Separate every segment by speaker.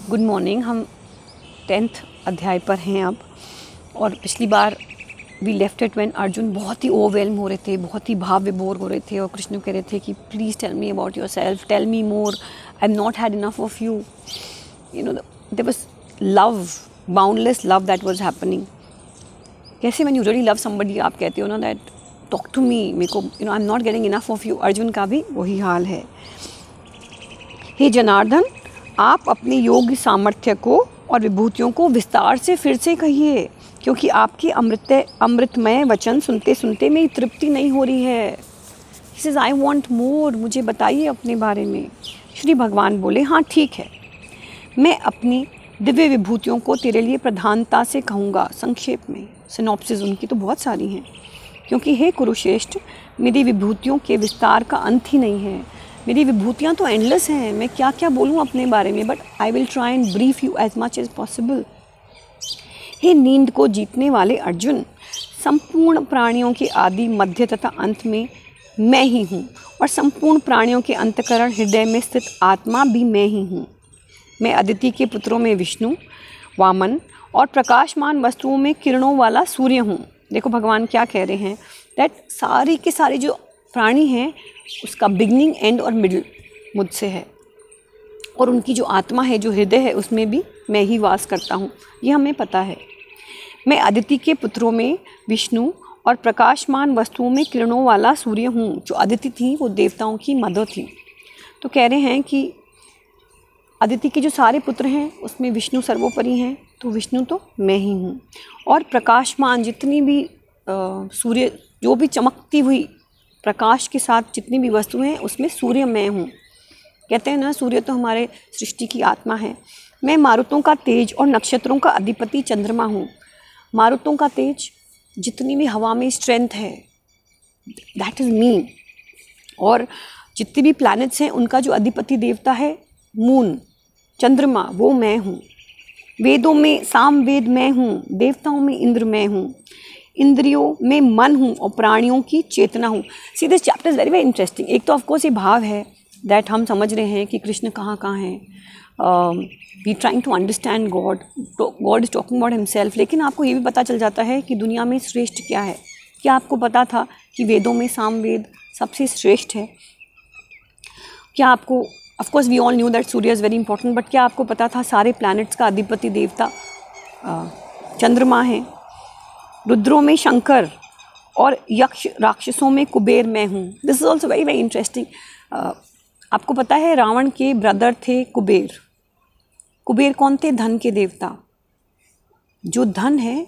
Speaker 1: Good morning. हम 10th अध्याय पर हैं अब, और पिछली बार we left it when Arjun बहुत ही ओवरवेल्म हो रहे थे, बहुत ही भाव विभोर हो रहे थे, और कृष्ण कह रहे थे कि please tell me about yourself, tell me more, I am not had enough of you. You know there was love, boundless love that was happening. कैसे when you really love somebody आप कहते हो ना that talk to me, मेरे को आई am not getting enough of you. Arjun का भी वही हाल है। हे जनार्दन, आप अपने योग सामर्थ्य को और विभूतियों को विस्तार से फिर से कहिए, क्योंकि आपकी अमृतमय वचन सुनते सुनते मेरी तृप्ति नहीं हो रही है। He says, I want more, मुझे बताइए अपने बारे में। श्री भगवान बोले, हाँ ठीक है, मैं अपनी दिव्य विभूतियों को तेरे लिए प्रधानता से कहूँगा। संक्षेप में सिनॉप्सिस उनकी तो बहुत सारी हैं, क्योंकि हे कुरुश्रेष्ठ, मेरी विभूतियों के विस्तार का अंत ही नहीं है। मेरी विभूतियाँ तो एंडलेस हैं, मैं क्या क्या बोलूँ अपने बारे में, but I will try and brief you as much as possible. हे नींद को जीतने वाले अर्जुन, संपूर्ण प्राणियों के आदि, मध्य तथा अंत में मैं ही हूँ, और संपूर्ण प्राणियों के अंतःकरण हृदय में स्थित आत्मा भी मैं ही हूँ। मैं अदिति के पुत्रों में विष्णु, वामन और प्रकाशमान वस्तुओं में किरणों वाला सूर्य हूँ। देखो भगवान क्या कह रहे हैं, दैट सारी के सारे जो प्राणी हैं उसका बिगनिंग, एंड और मिडल मुझसे है, और उनकी जो आत्मा है, जो हृदय है, उसमें भी मैं ही वास करता हूँ, ये हमें पता है। मैं अदिति के पुत्रों में विष्णु और प्रकाशमान वस्तुओं में किरणों वाला सूर्य हूँ। जो अदिति थी वो देवताओं की मदर थी, तो कह रहे हैं कि अदिति के जो सारे पुत्र हैं उसमें विष्णु सर्वोपरि हैं, तो विष्णु तो मैं ही हूँ। और प्रकाशमान, जितनी भी सूर्य, जो भी चमकती हुई प्रकाश के साथ जितनी भी वस्तुएं हैं, उसमें सूर्य मैं हूँ। कहते हैं ना, सूर्य तो हमारे सृष्टि की आत्मा है। मैं मारुतों का तेज और नक्षत्रों का अधिपति चंद्रमा हूँ। मारुतों का तेज, जितनी भी हवा में स्ट्रेंथ है, दैट इज़ मी। और जितने भी प्लैनेट्स हैं उनका जो अधिपति देवता है मून, चंद्रमा, वो मैं हूँ। वेदों में साम वेद मैं हूँ, देवताओं में इंद्र मैं हूँ, इंद्रियों में मन हूँ, और प्राणियों की चेतना हूँ। See this chapter is very very interesting. एक तो ऑफकोर्स ये भाव है दैट हम समझ रहे हैं कि कृष्ण कहाँ कहाँ हैं, we trying to understand God, God is talking about himself. लेकिन आपको ये भी पता चल जाता है कि दुनिया में श्रेष्ठ क्या है। क्या आपको पता था कि वेदों में सामवेद सबसे श्रेष्ठ है? क्या आपको, of course we all knew that Surya is very important, but क्या आपको पता था सारे प्लैनेट्स का अधिपति देवता चंद्रमा है? रुद्रों में शंकर और यक्ष राक्षसों में कुबेर मैं हूँ। This is also very very interesting. आपको पता है रावण के ब्रदर थे कुबेर। कुबेर कौन थे? धन के देवता। जो धन है,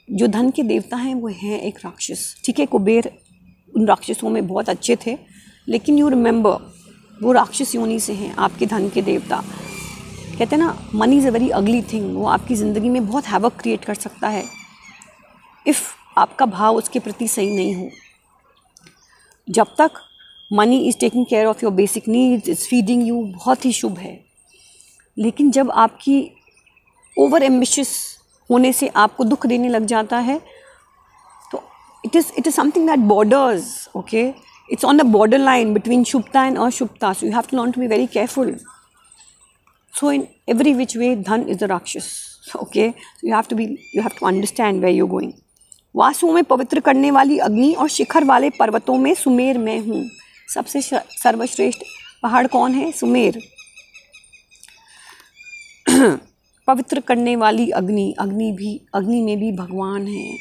Speaker 1: जो धन के देवता हैं, वो हैं एक राक्षस। ठीक है, कुबेर उन राक्षसों में बहुत अच्छे थे, लेकिन यू रिमेंबर वो राक्षस योनि से हैं, आपके धन के देवता। कहते हैं ना, money is a very ugly thing. वो आपकी ज़िंदगी में बहुत हैवक क्रिएट कर सकता है इफ़ आपका भाव उसके प्रति सही नहीं हो। जब तक money is taking care of your basic needs, is feeding you, बहुत ही शुभ है। लेकिन जब आपकी ओवर एम्बिशियस होने से आपको दुख देने लग जाता है, तो it is something that borders, okay, it's on the border line between शुभता एंड अशुभता, so you have to learn to be very careful. So in every which way, dhan is the rakshas. Okay, so you have to understand where you're going. वासुओं में पवित्र करने वाली अग्नि और शिखर वाले पर्वतों में सुमेर मैं हूँ। सबसे सर्वश्रेष्ठ पहाड़ कौन है? सुमेर। पवित्र करने वाली अग्नि, अग्नि में भी भगवान है।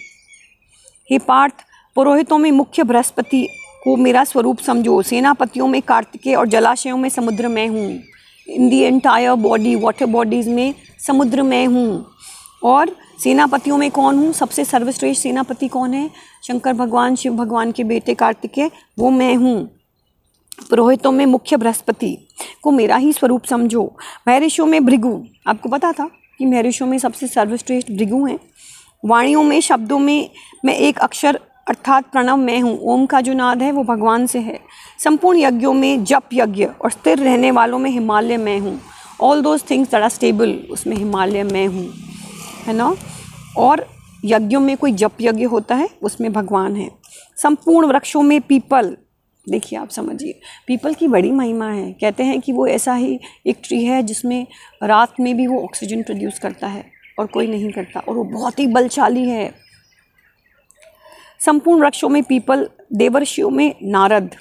Speaker 1: हे पार्थ, पुरोहितों में मुख्य बृहस्पति को मेरा स्वरूप समझो। सेनापतियों में कार्तिकेय और जलाशयों में समुद्र मैं हूँ। In the entire body, water bodies में समुद्र मैं हूँ। और सेनापतियों में कौन हूँ? सबसे सर्वश्रेष्ठ सेनापति कौन है? शंकर भगवान, शिव भगवान के बेटे कार्तिकेय, वो मैं हूँ। पुरोहितों में मुख्य बृहस्पति को मेरा ही स्वरूप समझो। महर्षियों में भृगु, आपको पता था कि महर्षियों में सबसे सर्वश्रेष्ठ भृगु हैं। वाणियों में, शब्दों में मैं एक अक्षर अर्थात प्रणव मैं हूँ। ओम का जो नाद है वो भगवान से है। संपूर्ण यज्ञों में जप यज्ञ और स्थिर रहने वालों में हिमालय मैं हूँ। All those things that are stable, उसमें हिमालय मैं हूँ, है ना। और यज्ञों में कोई जप यज्ञ होता है, उसमें भगवान है। संपूर्ण वृक्षों में पीपल, देखिए आप समझिए, पीपल की बड़ी महिमा है। कहते हैं कि वो ऐसा ही एक ट्री है जिसमें रात में भी वो ऑक्सीजन प्रोड्यूस करता है और कोई नहीं करता, और वो बहुत ही बलशाली है। संपूर्ण वृक्षों में पीपल, देवर्षियों में नारद,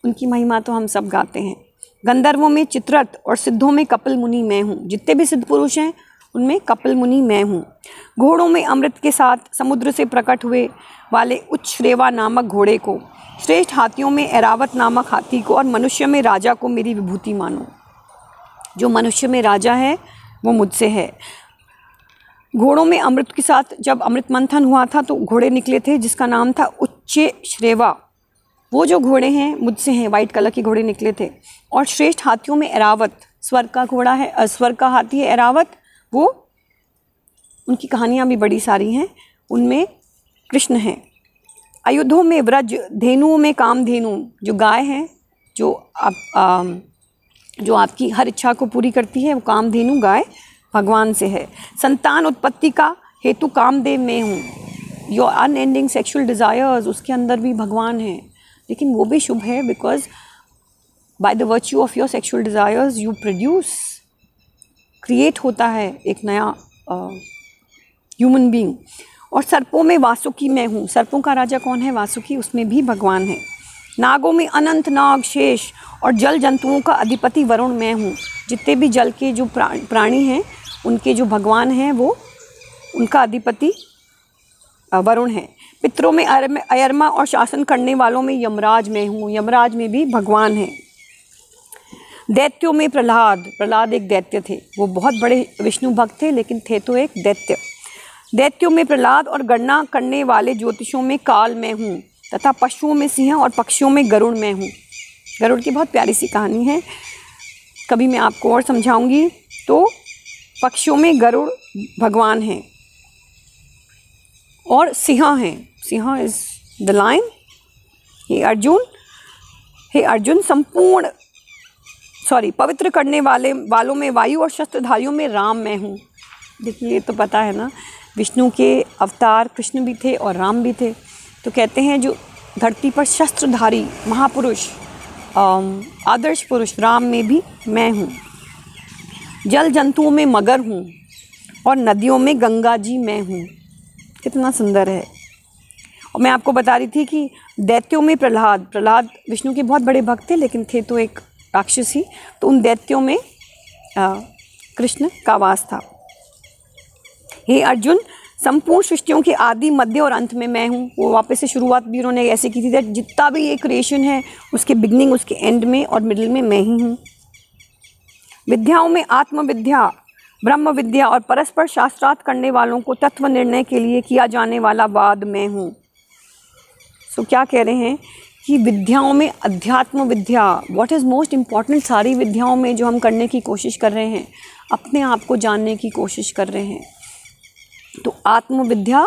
Speaker 1: उनकी महिमा तो हम सब गाते हैं। गंधर्वों में चित्ररथ और सिद्धों में कपिल मुनि मैं हूँ। जितने भी सिद्ध पुरुष हैं उनमें कपिल मुनि मैं हूँ। घोड़ों में अमृत के साथ समुद्र से प्रकट हुए वाले उच्छ्रेवा नामक घोड़े को, श्रेष्ठ हाथियों में ऐरावत नामक हाथी को, और मनुष्य में राजा को मेरी विभूति मानो। जो मनुष्य में राजा है वो मुझसे है। घोड़ों में अमृत के साथ जब अमृत मंथन हुआ था तो घोड़े निकले थे जिसका नाम था उच्चे श्रेवा। वो जो घोड़े हैं मुझसे हैं, वाइट कलर के घोड़े निकले थे। और श्रेष्ठ हाथियों में ऐरावत, स्वर्ग का घोड़ा है, स्वर्ग का हाथी है ऐरावत, वो उनकी कहानियाँ भी बड़ी सारी हैं, उनमें कृष्ण हैं। अयोध्या में व्रज, धेनुओं में कामधेनु, जो गाय है जो आपकी हर इच्छा को पूरी करती है, वो कामधेनु गाय भगवान से है। संतान उत्पत्ति का हेतु कामदेव में हूँ। योर अनएंडिंग सेक्सुअल डिज़ायर्स, उसके अंदर भी भगवान हैं, लेकिन वो भी शुभ है because by the virtue of your sexual desires you produce, create होता है एक नया ह्यूमन बीइंग। और सर्पों में वासुकी मैं हूँ। सर्पों का राजा कौन है? वासुकी, उसमें भी भगवान है। नागों में अनंत नाग शेष, और जल जंतुओं का अधिपति वरुण मैं हूँ। जितने भी जल के जो प्राणी हैं उनके जो भगवान हैं वो, उनका अधिपति वरुण है। पितरों में अयरमा और शासन करने वालों में यमराज मैं हूँ। यमराज में भी भगवान है। दैत्यों में प्रहलाद, प्रहलाद एक दैत्य थे, वो बहुत बड़े विष्णु भक्त थे लेकिन थे तो एक दैत्य। दैत्यों में प्रहलाद और गणना करने वाले ज्योतिषों में काल मैं हूँ, तथा पशुओं में सिंह और पक्षियों में गरुड़ मैं हूँ। गरुड़ की बहुत प्यारी सी कहानी है, कभी मैं आपको और समझाऊंगी। तो पक्षियों में गरुड़ भगवान हैं और सिंह हैं। सिंह इज द लायन। हे अर्जुन संपूर्ण पवित्र करने वालों में वायु और शस्त्रधारियों में राम मैं हूँ। देखिए ये तो पता है ना, विष्णु के अवतार कृष्ण भी थे और राम भी थे। तो कहते हैं जो धरती पर शस्त्रधारी महापुरुष, आदर्श पुरुष, राम में भी मैं हूँ। जल जंतुओं में मगर हूँ और नदियों में गंगा जी मैं हूँ। कितना सुंदर है। और मैं आपको बता रही थी कि दैत्यों में प्रहलाद विष्णु के बहुत बड़े भक्त थे लेकिन थे तो एक राक्षसी। तो उन दैत्यों में कृष्ण का वास था। हे अर्जुन संपूर्ण सृष्टियों के आदि, मध्य और अंत में मैं हूँ। वो वापस से शुरुआत भी उन्होंने ऐसे की थी दैट जितना भी ये क्रिएशन है उसके बिगनिंग, उसके एंड में और मिडिल में मैं ही हूँ। विद्याओं में आत्मविद्या, ब्रह्म विद्या और परस्पर शास्त्रार्थ करने वालों को तत्व निर्णय के लिए किया जाने वाला वाद मैं हूँ। सो क्या कह रहे हैं कि विद्याओं में अध्यात्म विद्या, व्हाट इज़ मोस्ट इम्पॉर्टेंट, सारी विद्याओं में जो हम करने की कोशिश कर रहे हैं, अपने आप को जानने की कोशिश कर रहे हैं, तो आत्मविद्या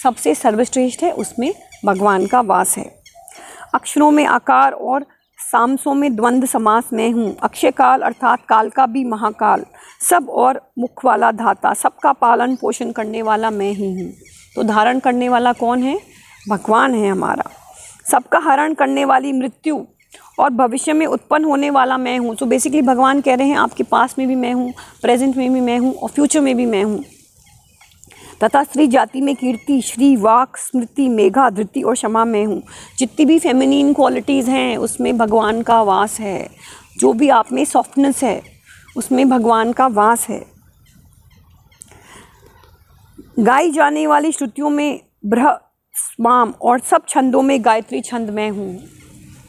Speaker 1: सबसे सर्वश्रेष्ठ है, उसमें भगवान का वास है। अक्षरों में आकार और सामसों में द्वंद्व समास मैं हूँ। अक्षय काल अर्थात काल का भी महाकाल, सब और मुख वाला धाता, सबका पालन पोषण करने वाला मैं ही हूँ। तो धारण करने वाला कौन है? भगवान है हमारा। सबका हरण करने वाली मृत्यु और भविष्य में उत्पन्न होने वाला मैं हूँ। तो बेसिकली भगवान कह रहे हैं आपके पास में भी मैं हूँ, प्रेजेंट में भी मैं हूँ और फ्यूचर में भी मैं हूँ। तथा स्त्री जाति में कीर्ति, श्री, वाक, स्मृति, मेघा, धृति और क्षमा में हूँ। जितनी भी फेमिनिन क्वालिटीज़ हैं उसमें भगवान का वास है। जो भी आप में सॉफ्टनेस है उसमें भगवान का वास है। गाई जाने वाली श्रुतियों में ब्रह्म, स्वाम और सब छंदों में गायत्री छंद मैं हूँ।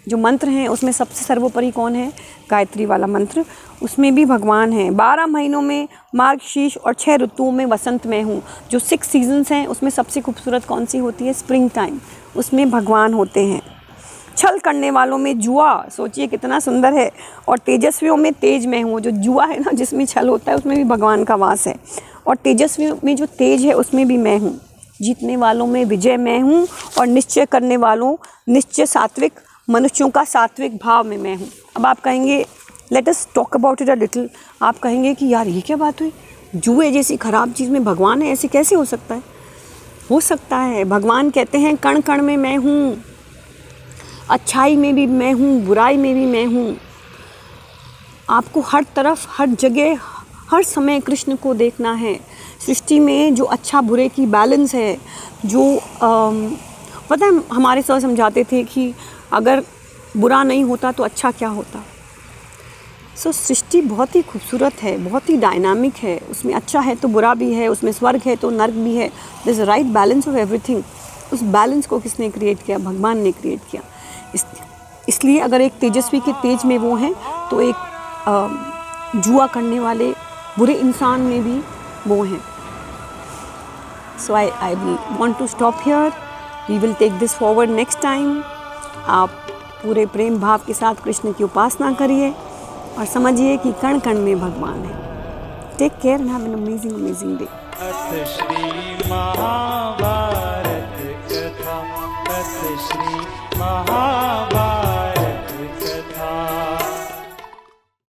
Speaker 1: जो मंत्र हैं उसमें सबसे सर्वोपरि कौन है? गायत्री वाला मंत्र, उसमें भी भगवान है। 12 महीनों में मार्गशीर्ष और 6 ऋतुओं में वसंत में हूँ। जो 6 सीजन्स हैं उसमें सबसे खूबसूरत कौन सी होती है? स्प्रिंग टाइम, उसमें भगवान होते हैं। छल करने वालों में जुआ, सोचिए कितना सुंदर है। और तेजस्वियों में तेज में हूँ। जो जुआ है ना, जिसमें छल होता है, उसमें भी भगवान का वास है। और तेजस्वियों में जो तेज है उसमें भी मैं हूँ। जीतने वालों में विजय मैं हूँ और निश्चय करने वालों, निश्चय सात्विक मनुष्यों का सात्विक भाव में मैं हूँ। अब आप कहेंगे let us talk about it a little. आप कहेंगे कि यार ये क्या बात हुई, जुए जैसी ख़राब चीज़ में भगवान है, ऐसे कैसे हो सकता है? हो सकता है। भगवान कहते हैं कण कण में मैं हूँ। अच्छाई में भी मैं हूँ, बुराई में भी मैं हूँ। आपको हर तरफ, हर जगह, हर समय कृष्ण को देखना है। सृष्टि में जो अच्छा बुरे की बैलेंस है, जो पता है हमारे सर समझाते थे कि अगर बुरा नहीं होता तो अच्छा क्या होता। सो सृष्टि बहुत ही खूबसूरत है, बहुत ही डायनामिक है। उसमें अच्छा है तो बुरा भी है, उसमें स्वर्ग है तो नर्क भी है। This is right balance of everything. उस बैलेंस को किसने क्रिएट किया? भगवान ने क्रिएट किया। इसलिए अगर एक तेजस्वी के तेज में वो हैं तो एक जुआ करने वाले बुरे इंसान में भी वो हैं। So I will want to stop here. We will take this forward next time. आप पूरे प्रेम भाव के साथ कृष्ण की उपासना करिए और समझिए कि कण कण में भगवान है। Take care and have an amazing amazing day.
Speaker 2: अथ श्री महाभारत कथा, अथ श्री महाभारत।